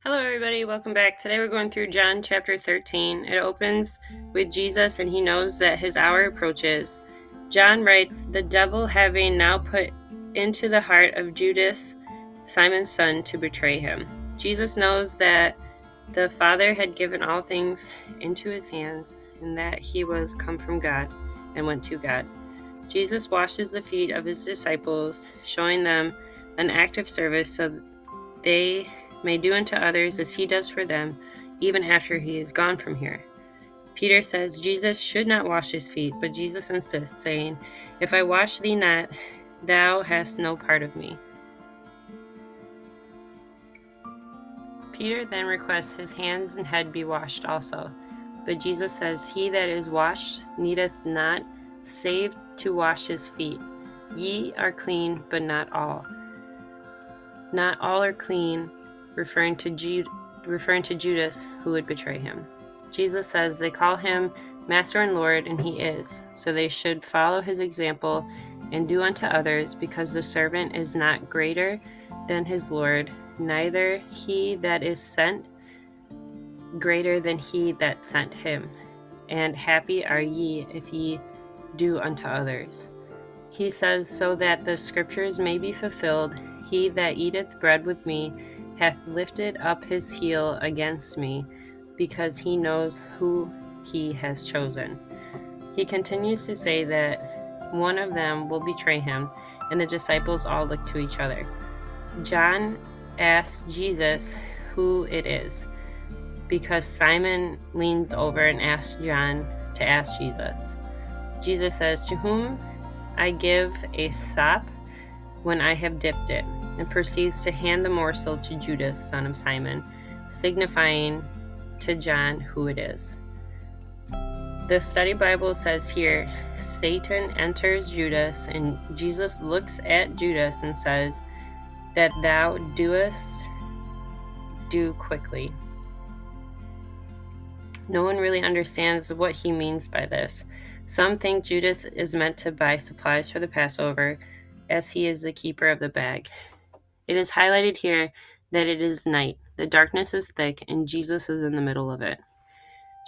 Hello everybody, welcome back. Today we're going through John chapter 13. It opens with Jesus and he knows that his hour approaches. John writes, "The devil having now put into the heart of Judas, Simon's son, to betray him." Jesus knows that the Father had given all things into his hands and that he was come from God and went to God. Jesus washes the feet of his disciples, showing them an act of service so that they may do unto others as he does for them, even after he is gone from here. Peter says Jesus should not wash his feet, but Jesus insists, saying, "If I wash thee not, thou hast no part of me." Peter then requests his hands and head be washed also. But Jesus says, "He that is washed needeth not save to wash his feet. Ye are clean, but not all. Not all are clean," referring to Judas, who would betray him. Jesus says they call him Master and Lord, and he is, so they should follow his example and do unto others, because the servant is not greater than his Lord, neither he that is sent greater than he that sent him. And happy are ye if ye do unto others. He says, so that the scriptures may be fulfilled, "He that eateth bread with me hath lifted up his heel against me, because he knows who he has chosen." He continues to say that one of them will betray him, and the disciples all look to each other. John asks Jesus who it is, because Simon leans over and asks John to ask Jesus. Jesus says, "To whom I give a sop when I have dipped it," and proceeds to hand the morsel to Judas, son of Simon, signifying to John who it is. The study Bible says here, Satan enters Judas, and Jesus looks at Judas and says, "That thou doest, do quickly." No one really understands what he means by this. Some think Judas is meant to buy supplies for the Passover, as he is the keeper of the bag. It is highlighted here that it is night, the darkness is thick, and Jesus is in the middle of it.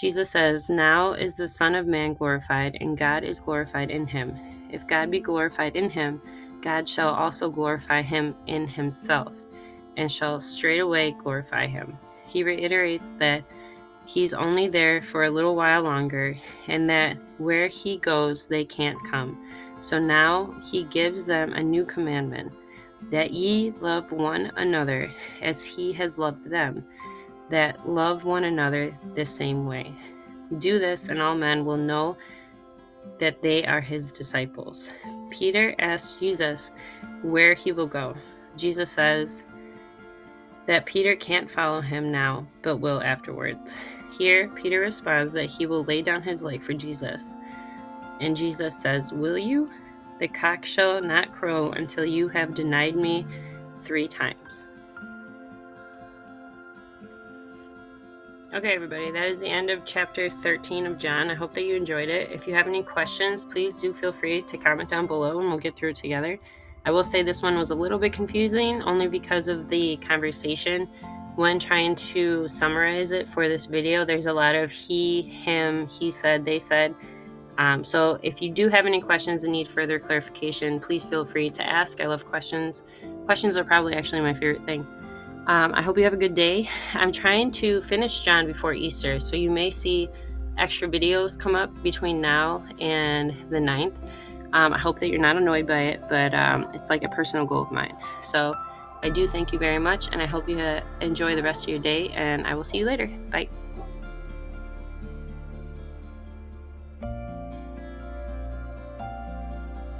Jesus says, "Now is the Son of Man glorified, and God is glorified in him. If God be glorified in him, God shall also glorify him in himself, and shall straightway glorify him." He reiterates that he's only there for a little while longer, and that where he goes they can't come. So now he gives them a new commandment, that ye love one another as he has loved them, that love one another the same way. Do this, and all men will know that they are his disciples. Peter asks Jesus where he will go. Jesus says that Peter can't follow him now, but will afterwards. Here, Peter responds that he will lay down his life for Jesus. And Jesus says, "Will you? The cock shall not crow until you have denied me 3 times." Okay, everybody, that is the end of chapter 13 of John. I hope that you enjoyed it. If you have any questions, please do feel free to comment down below and we'll get through it together. I will say this one was a little bit confusing, only because of the conversation. When trying to summarize it for this video, there's a lot of he, him, he said, they said. So if you do have any questions and need further clarification, please feel free to ask. I love questions. Questions are probably actually my favorite thing. I hope you have a good day. I'm trying to finish John before Easter, so you may see extra videos come up between now and the 9th. I hope that you're not annoyed by it, but it's like a personal goal of mine. So I do thank you very much, and I hope you enjoy the rest of your day, and I will see you later. Bye.